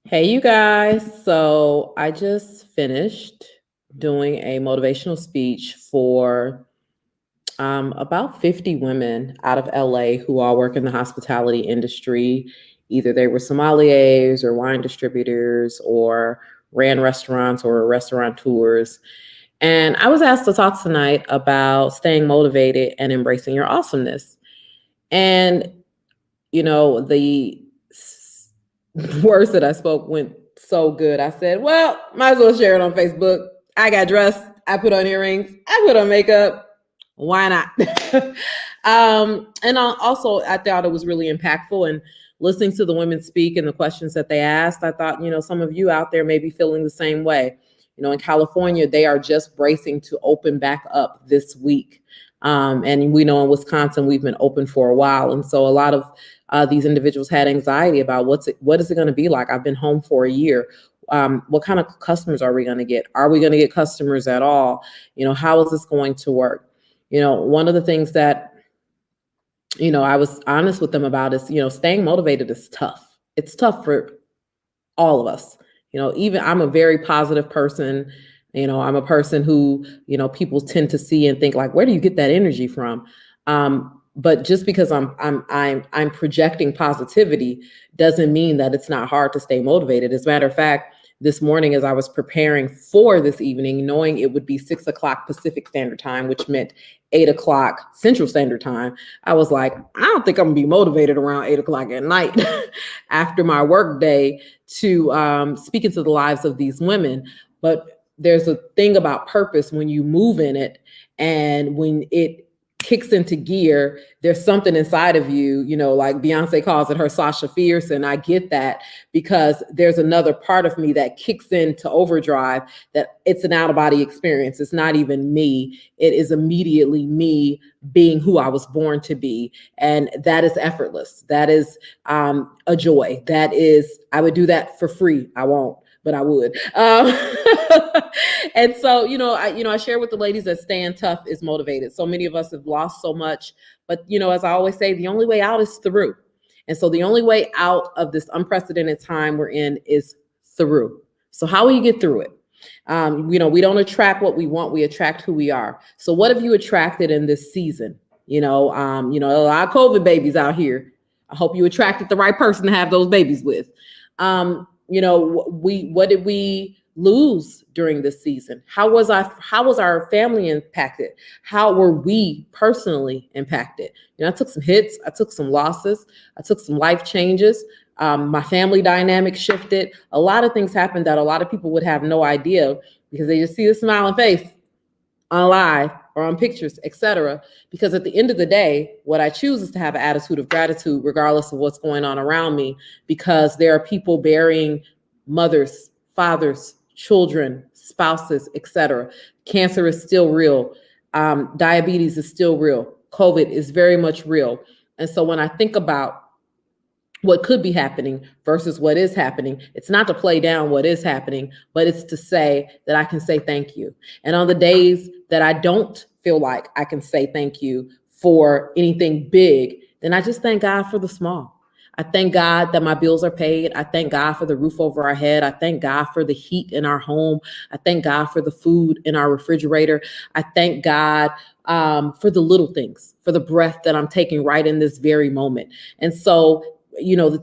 Hey, you guys. So I just finished doing a motivational speech for about 50 women out of LA who all work in the hospitality industry. Either they were sommeliers or wine distributors or ran restaurants or restaurateurs. And I was asked to talk tonight about staying motivated and embracing your awesomeness. And the words that I spoke went so good. I said, well, might as well share it on Facebook. I got dressed. I put on earrings. I put on makeup. Why not? Also, I thought it was really impactful. And listening to the women speak and the questions that they asked, I thought, some of you out there may be feeling the same way. In California, they are just bracing to open back up this week. And we know in Wisconsin, we've been open for a while. And so a lot of these individuals had anxiety about what is it going to be like? I've been home for a year. What kind of customers are we going to get? Are we going to get customers at all? How is this going to work? One of the things that, I was honest with them about is, staying motivated is tough. It's tough for all of us. Even I'm a very positive person. I'm a person who, people tend to see and think like, where do you get that energy from? But just because I'm projecting positivity doesn't mean that it's not hard to stay motivated. As a matter of fact, this morning, as I was preparing for this evening, knowing it would be 6 o'clock Pacific Standard Time, which meant 8 o'clock Central Standard Time, I was like, I don't think I'm gonna be motivated around 8 o'clock at night after my work day to speak into the lives of these women. But there's a thing about purpose when you move in it, and when it kicks into gear, there's something inside of you, like Beyonce calls it her Sasha Fierce. And I get that because there's another part of me that kicks into overdrive, that it's an out of body experience. It's not even me. It is immediately me being who I was born to be. And that is effortless. That is a joy. That is, I would do that for free. I won't, but I would. And so, I share with the ladies that staying tough is motivated. So many of us have lost so much, but as I always say, the only way out is through. And so the only way out of this unprecedented time we're in is through. So how will you get through it? We don't attract what we want, we attract who we are. So what have you attracted in this season? A lot of COVID babies out here. I hope you attracted the right person to have those babies with. What did we lose during this season? How was our family impacted? How were we personally impacted? I took some hits, I took some losses, I took some life changes. My family dynamic shifted. A lot of things happened that a lot of people would have no idea because they just see the smiling face on live or on pictures, etc. Because at the end of the day, what I choose is to have an attitude of gratitude, regardless of what's going on around me, because there are people burying mothers, fathers, children, spouses, etc. Cancer is still real. Diabetes is still real. COVID is very much real. And so when I think about what could be happening versus what is happening, it's not to play down what is happening, but it's to say that I can say thank you. And on the days that I don't feel like I can say thank you for anything big, then I just thank God for the small. I thank God that my bills are paid. I thank God for the roof over our head. I thank God for the heat in our home. I thank God for the food in our refrigerator. I thank God for the little things, for the breath that I'm taking right in this very moment. And so,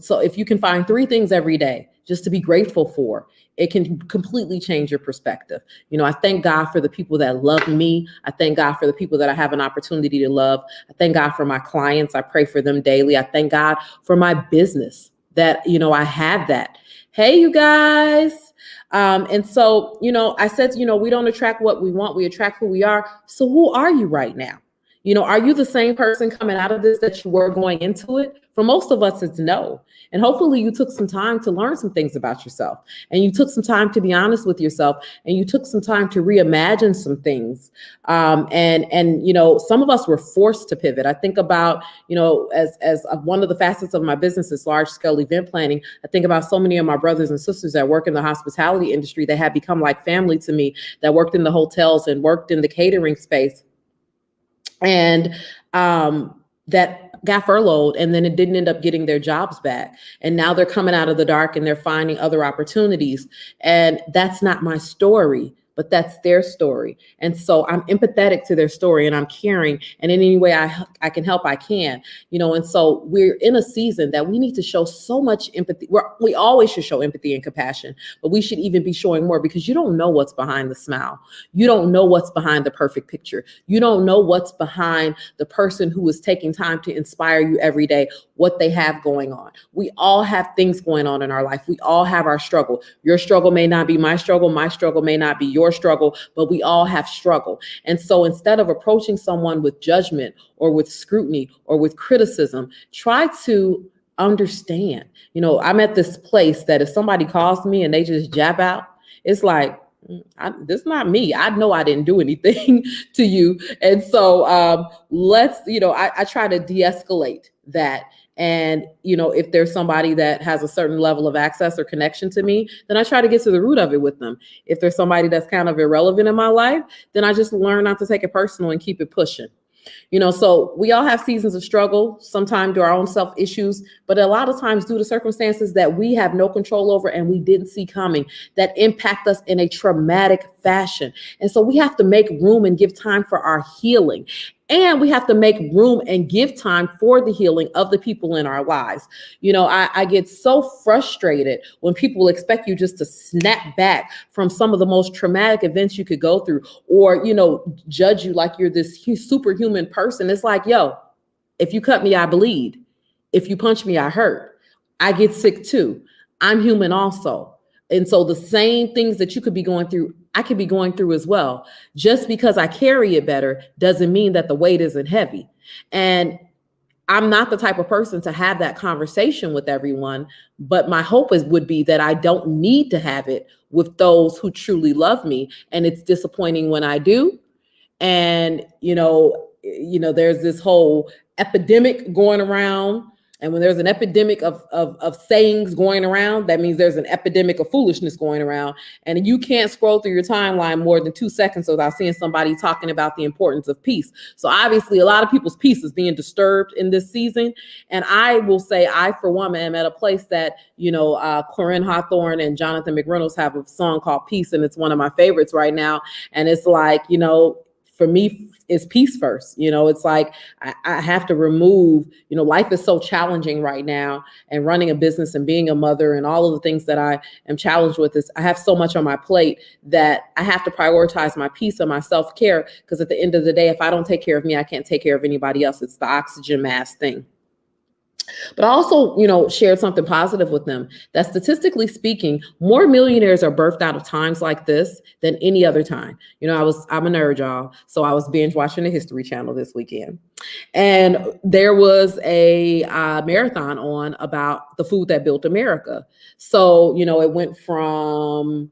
so if you can find 3 things every day just to be grateful for, it can completely change your perspective. I thank God for the people that love me. I thank God for the people that I have an opportunity to love. I thank God for my clients. I pray for them daily. I thank God for my business that, I have that. Hey, you guys. And so, I said, we don't attract what we want. We attract who we are. So who are you right now? Are you the same person coming out of this that you were going into it? For most of us, it's no. And hopefully you took some time to learn some things about yourself, and you took some time to be honest with yourself, and you took some time to reimagine some things. And some of us were forced to pivot. I think about, as one of the facets of my business is large scale event planning. I think about so many of my brothers and sisters that work in the hospitality industry that had become like family to me, that worked in the hotels and worked in the catering space. And that got furloughed and then it didn't end up getting their jobs back. And now they're coming out of the dark and they're finding other opportunities. And that's not my story, but that's their story. And so I'm empathetic to their story and I'm caring. And in any way I can help, I can, and so we're in a season that we need to show so much empathy. We always should show empathy and compassion, but we should even be showing more because you don't know what's behind the smile. You don't know what's behind the perfect picture. You don't know what's behind the person who is taking time to inspire you every day, what they have going on. We all have things going on in our life. We all have our struggle. Your struggle may not be my struggle. My struggle may not be your struggle, but we all have struggle. And so instead of approaching someone with judgment or with scrutiny or with criticism, try to understand. I'm at this place that if somebody calls me and they just jab out, it's like, this is not me. I know I didn't do anything to you. And so I try to de-escalate that. And, if there's somebody that has a certain level of access or connection to me, then I try to get to the root of it with them. If there's somebody that's kind of irrelevant in my life, then I just learn not to take it personal and keep it pushing. So we all have seasons of struggle, sometimes due to our own self issues, but a lot of times due to circumstances that we have no control over and we didn't see coming that impact us in a traumatic fashion. And so we have to make room and give time for our healing. And we have to make room and give time for the healing of the people in our lives. I get so frustrated when people expect you just to snap back from some of the most traumatic events you could go through, or, judge you like you're this superhuman person. It's like, yo, if you cut me, I bleed. If you punch me, I hurt. I get sick too. I'm human also. And so the same things that you could be going through, I could be going through as well. Just because I carry it better doesn't mean that the weight isn't heavy. And I'm not the type of person to have that conversation with everyone, but my hope would be that I don't need to have it with those who truly love me. And it's disappointing when I do. And, there's this whole epidemic going around. And when there's an epidemic of sayings going around, that means there's an epidemic of foolishness going around. And you can't scroll through your timeline more than 2 seconds without seeing somebody talking about the importance of peace. So obviously a lot of people's peace is being disturbed in this season. And I will say, I, for one, am at a place that, Corinne Hawthorne and Jonathan McReynolds have a song called Peace. And it's one of my favorites right now. And it's like, for me, it's peace first. It's like I have to remove, life is so challenging right now, and running a business and being a mother and all of the things that I am challenged with is I have so much on my plate that I have to prioritize my peace and my self-care, because at the end of the day, if I don't take care of me, I can't take care of anybody else. It's the oxygen mask thing. But I also, shared something positive with them that statistically speaking, more millionaires are birthed out of times like this than any other time. I'm a nerd, y'all. So I was binge watching the History Channel this weekend. And there was a marathon on about the food that built America. So, it went from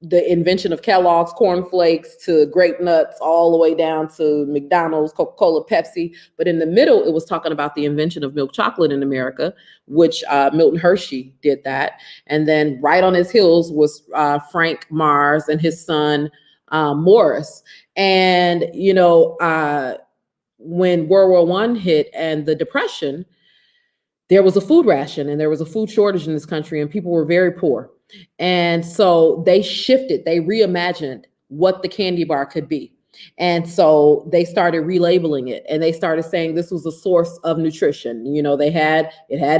the invention of Kellogg's cornflakes to grape nuts, all the way down to McDonald's, Coca-Cola, Pepsi. But in the middle, it was talking about the invention of milk chocolate in America, which Milton Hershey did that. And then right on his heels was Frank Mars and his son, Morris. And, when World War I hit and the Depression, there was a food ration and there was a food shortage in this country and people were very poor. And so they shifted, they reimagined what the candy bar could be. And so they started relabeling it and they started saying this was a source of nutrition. It had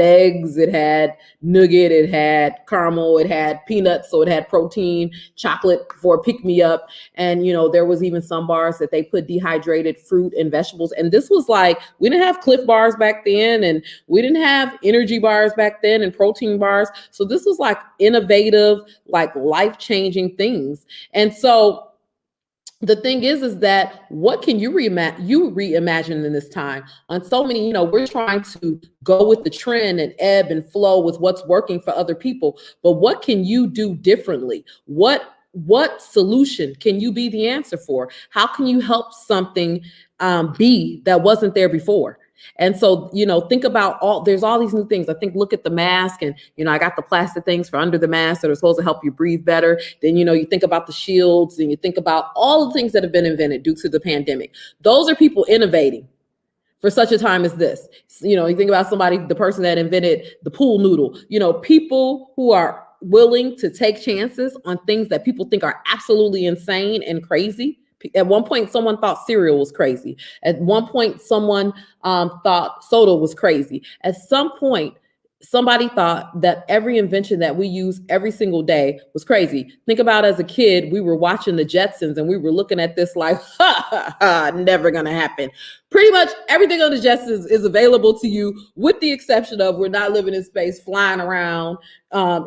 eggs, it had nougat, it had caramel, it had peanuts. So it had protein, chocolate for a pick me up. And, there was even some bars that they put dehydrated fruit and vegetables. And this was like, we didn't have Cliff bars back then. And we didn't have energy bars back then and protein bars. So this was like innovative, like life-changing things. And so the thing is that what can you reimagine in this time? On so many, we're trying to go with the trend and ebb and flow with what's working for other people. But what can you do differently? What solution can you be the answer for? How can you help something be that wasn't there before? And so, think about there's all these new things. I think, look at the mask and, I got the plastic things for under the mask that are supposed to help you breathe better. Then, you think about the shields and you think about all the things that have been invented due to the pandemic. Those are people innovating. for such a time as this. You think about somebody, the person that invented the pool noodle, people who are willing to take chances on things that people think are absolutely insane and crazy. At one point, someone thought cereal was crazy. At one point, someone thought soda was crazy. At some point, somebody thought that every invention that we use every single day was crazy. Think about, as a kid, we were watching the Jetsons and we were looking at this like, never gonna happen. Pretty much everything on the Jetsons is available to you, with the exception of we're not living in space, flying around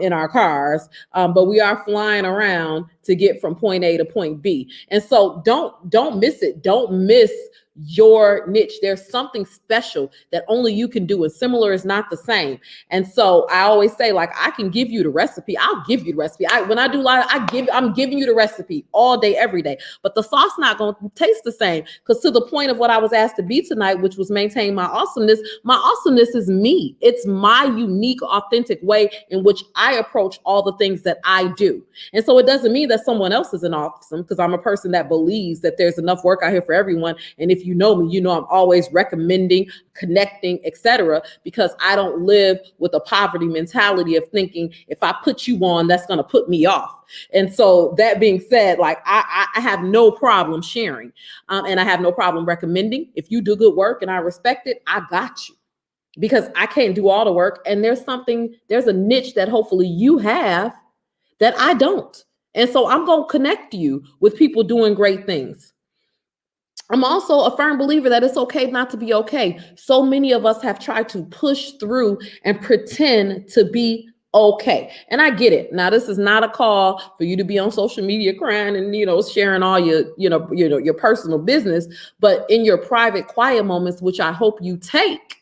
in our cars, but we are flying around to get from point A to point B. And so don't miss it. Don't miss your niche. There's something special that only you can do, and similar is not the same. And so I always say, like, I can give you the recipe. I'll give you the recipe. When I do live, I'm giving you the recipe all day, every day. But the sauce not going to taste the same, because to the point of what I was asked to be tonight, which was maintain my awesomeness. My awesomeness is me. It's my unique, authentic way in which I approach all the things that I do. And so it doesn't mean that someone else isn't awesome, because I'm a person that believes that there's enough work out here for everyone. And if you know me, I'm always recommending, connecting, etc., because I don't live with a poverty mentality of thinking if I put you on, that's going to put me off. And so that being said, like, I have no problem sharing, and I have no problem recommending. If you do good work and I respect it, I got you, because I can't do all the work. And there's a niche that hopefully you have that I don't. And so I'm going to connect you with people doing great things. I'm also a firm believer that it's okay not to be okay. So many of us have tried to push through and pretend to be okay. And I get it. Now, this is not a call for you to be on social media crying and, sharing all your personal business, but in your private, quiet moments, which I hope you take,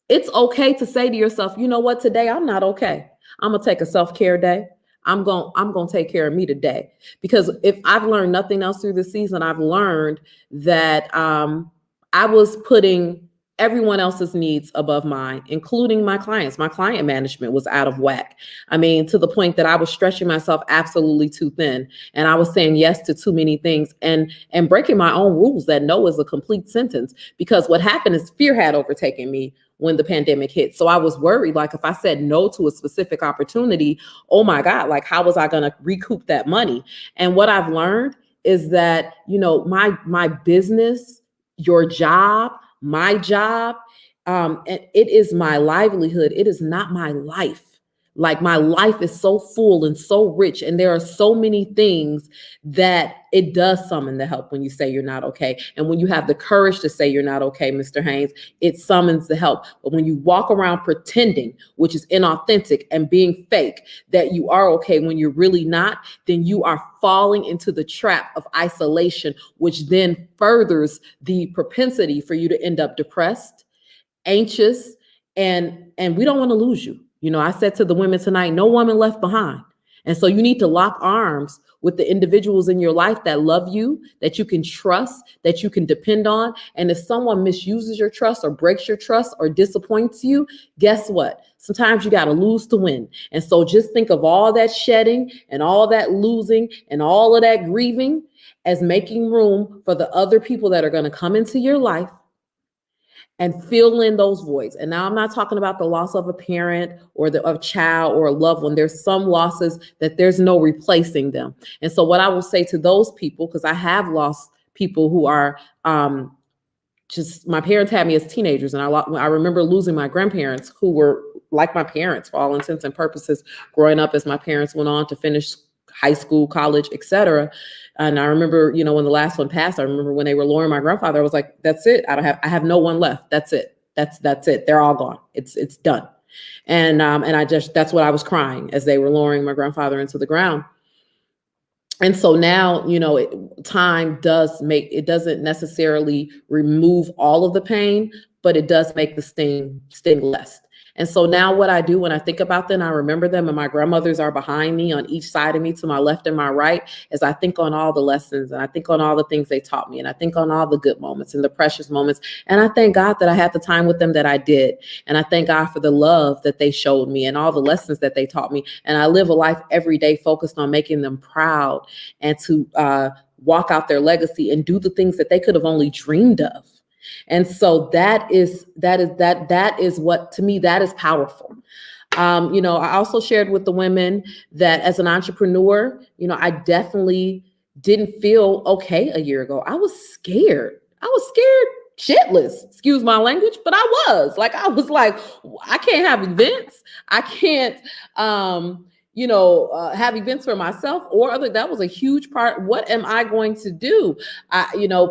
it's okay to say to yourself, you know what, today I'm not okay. I'm going to take a self-care day. I'm going to take care of me today. Because if I've learned nothing else through the season, I've learned that I was putting everyone else's needs above mine, including my clients. My client management was out of whack. I mean, to the point that I was stretching myself absolutely too thin. And I was saying yes to too many things and breaking my own rules that no is a complete sentence. Because what happened is fear had overtaken me when the pandemic hit. So I was worried, like, if I said no to a specific opportunity, oh my God, like, how was I going to recoup that money? And what I've learned is that, my business, your job, my job, and it is my livelihood. It is not my life. Like, my life is so full and so rich, and there are so many things that it does summon the help when you say you're not okay. And when you have the courage to say you're not okay, Mr. Haynes, it summons the help. But when you walk around pretending, which is inauthentic, and being fake, that you are okay when you're really not, then you are falling into the trap of isolation, which then furthers the propensity for you to end up depressed, anxious, and we don't want to lose you. I said to the women tonight, no woman left behind. And so you need to lock arms with the individuals in your life that love you, that you can trust, that you can depend on. And if someone misuses your trust or breaks your trust or disappoints you, guess what? Sometimes you got to lose to win. And so just think of all that shedding and all that losing and all of that grieving as making room for the other people that are going to come into your life and fill in those voids. And now I'm not talking about the loss of a parent or a child or a loved one. There's some losses that there's no replacing them. And so what I will say to those people, because I have lost people who are my parents had me as teenagers, and I remember losing my grandparents, who were like my parents for all intents and purposes growing up, as my parents went on to finish high school, college, etc. And I remember, when the last one passed, I remember when they were lowering my grandfather, I was like, that's it. I have no one left. That's it. That's it. They're all gone. It's done. And that's what I was crying as they were lowering my grandfather into the ground. And so now, time doesn't necessarily remove all of the pain, but it does make the sting less. And so now what I do when I think about them, I remember them, and my grandmothers are behind me on each side of me, to my left and my right, as I think on all the lessons, and I think on all the things they taught me, and I think on all the good moments and the precious moments. And I thank God that I had the time with them that I did. And I thank God for the love that they showed me and all the lessons that they taught me. And I live a life every day focused on making them proud and to walk out their legacy and do the things that they could have only dreamed of. And so that is what, to me, that is powerful. I also shared with the women that as an entrepreneur, I definitely didn't feel okay a year ago. I was scared. Shitless, excuse my language, but I was like, I can't have events. I can't, have events for myself or other. That was a huge part. What am I going to do?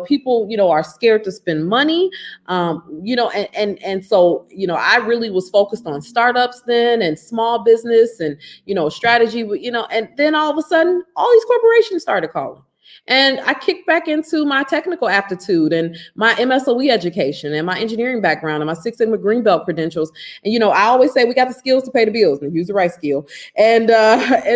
People, are scared to spend money. And so, I really was focused on startups then and small business and, strategy, and then all of a sudden, all these corporations started calling. And I kicked back into my technical aptitude and my MSOE education and my engineering background and my Six Sigma Green Belt credentials. And, I always say we got the skills to pay the bills and use the right skill. And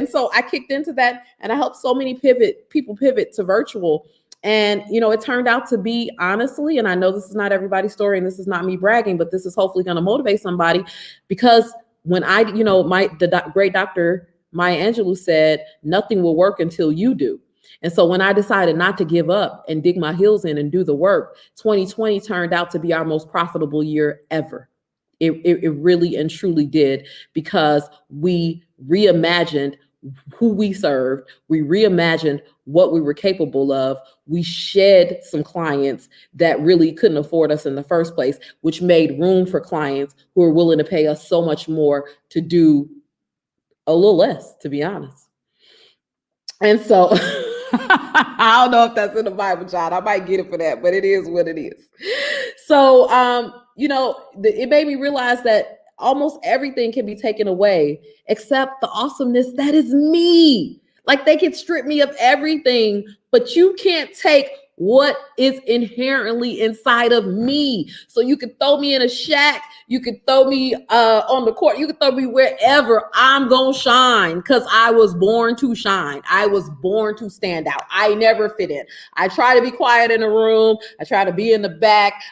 so I kicked into that, and I helped so many people pivot to virtual. And, it turned out to be, honestly, and I know this is not everybody's story and this is not me bragging, but this is hopefully going to motivate somebody, because when the great Dr. Maya Angelou said, nothing will work until you do. And so when I decided not to give up and dig my heels in and do the work, 2020 turned out to be our most profitable year ever. It really and truly did, because we reimagined who we served. We reimagined what we were capable of. We shed some clients that really couldn't afford us in the first place, which made room for clients who are willing to pay us so much more to do a little less, to be honest. And so I don't know if that's in the Bible, John. I might get it for that, but it is what it is. So, it made me realize that almost everything can be taken away except the awesomeness that is me. Like, they can strip me of everything, but you can't take what is inherently inside of me. So you could throw me in a shack, you could throw me on the court, you could throw me wherever, I'm gonna shine, because I was born to shine. I was born to stand out. I never fit in. I try to be quiet in a room, I try to be in the back,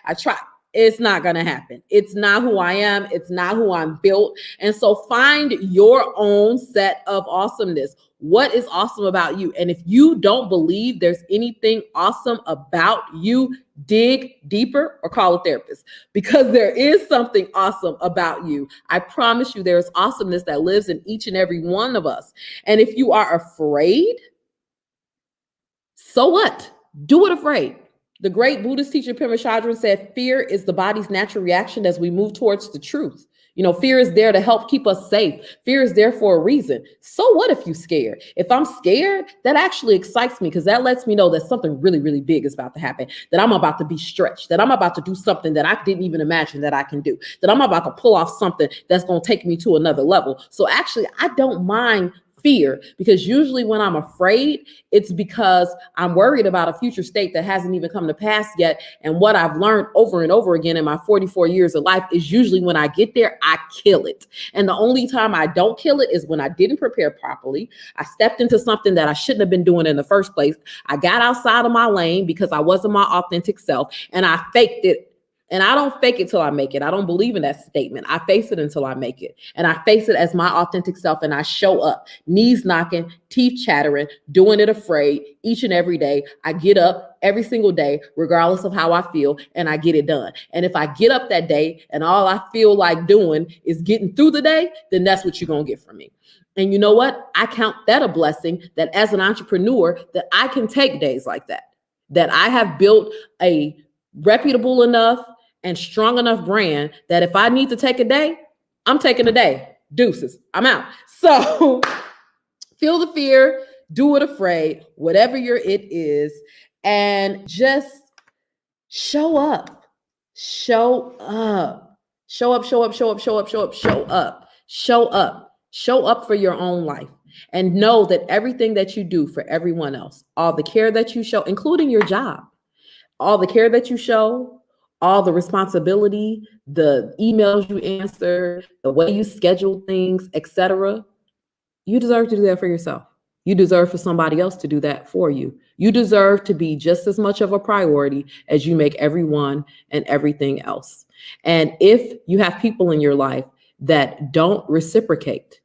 it's not going to happen. It's not who I am. It's not who I'm built. And so find your own set of awesomeness. What is awesome about you? And if you don't believe there's anything awesome about you, dig deeper or call a therapist, because there is something awesome about you. I promise you, there is awesomeness that lives in each and every one of us. And if you are afraid, so what? Do it afraid. The great Buddhist teacher Pema Chodron said, fear is the body's natural reaction as we move towards the truth. Fear is there to help keep us safe. Fear is there for a reason. So what if you're scared? If I'm scared, that actually excites me, because that lets me know that something really, really big is about to happen, that I'm about to be stretched, that I'm about to do something that I didn't even imagine that I can do, that I'm about to pull off something that's going to take me to another level. So actually, I don't mind fear, because usually when I'm afraid, it's because I'm worried about a future state that hasn't even come to pass yet. And what I've learned over and over again in my 44 years of life is usually when I get there, I kill it. And the only time I don't kill it is when I didn't prepare properly. I stepped into something that I shouldn't have been doing in the first place. I got outside of my lane because I wasn't my authentic self, and I faked it. And I don't fake it till I make it. I don't believe in that statement. I face it until I make it. And I face it as my authentic self, and I show up, knees knocking, teeth chattering, doing it afraid each and every day. I get up every single day, regardless of how I feel, and I get it done. And if I get up that day and all I feel like doing is getting through the day, then that's what you're going to get from me. And you know what? I count that a blessing, that as an entrepreneur, that I can take days like that I have built a reputable enough and strong enough brand that if I need to take a day, I'm taking a day. Deuces, I'm out. So feel the fear, do it afraid, whatever your it is, and just show up. Show up. Show up, show up, show up, show up, show up, show up, show up. Show up for your own life, and know that everything that you do for everyone else, all the care that you show, including your job, all the care that you show, all the responsibility, the emails you answer, the way you schedule things, etc. You deserve to do that for yourself. You deserve for somebody else to do that for you. You deserve to be just as much of a priority as you make everyone and everything else. And if you have people in your life that don't reciprocate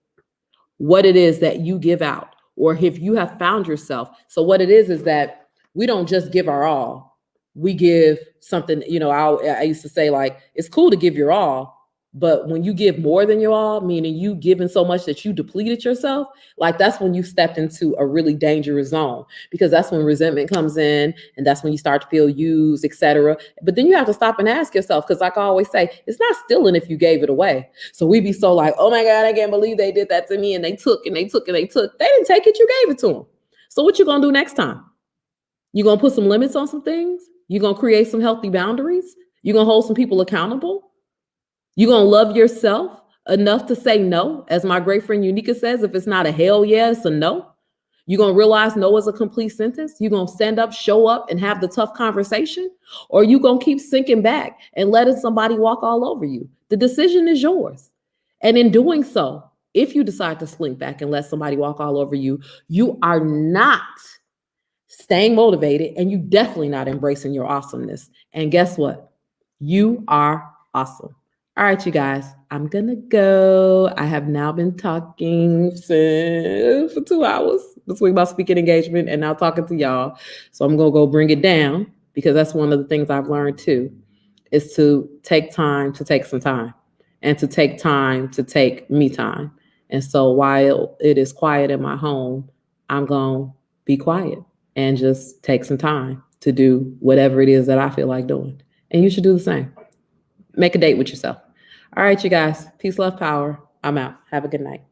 what it is that you give out, or if you have found yourself, so what it is that we don't just give our all. we give something, I used to say, like, it's cool to give your all, but when you give more than your all, meaning you giving so much that you depleted yourself, like that's when you stepped into a really dangerous zone, because that's when resentment comes in, and that's when you start to feel used, etc. But then you have to stop and ask yourself, because like I always say, it's not stealing if you gave it away. So we be so like, oh my God, I can't believe they did that to me, and they took and they took and they took. They didn't take it, you gave it to them. So what you gonna do next time? You gonna put some limits on some things? You gonna create some healthy boundaries? You gonna hold some people accountable? You gonna love yourself enough to say no? As my great friend Unica says, if it's not a hell yeah, it's a no. You gonna realize no is a complete sentence? You gonna stand up, show up, and have the tough conversation? Or you gonna keep sinking back and letting somebody walk all over you? The decision is yours. And in doing so, if you decide to slink back and let somebody walk all over you, you are not staying motivated, and you definitely not embracing your awesomeness. And guess what? You are awesome. All right, you guys, I'm gonna go. I have now been talking for 2 hours between my speaking engagement and now talking to y'all. So I'm gonna go bring it down, because that's one of the things I've learned too, is to take time to take some time, and to take time to take me time. And so while it is quiet in my home, I'm gonna be quiet and just take some time to do whatever it is that I feel like doing. And you should do the same. Make a date with yourself. All right, you guys. Peace, love, power. I'm out. Have a good night.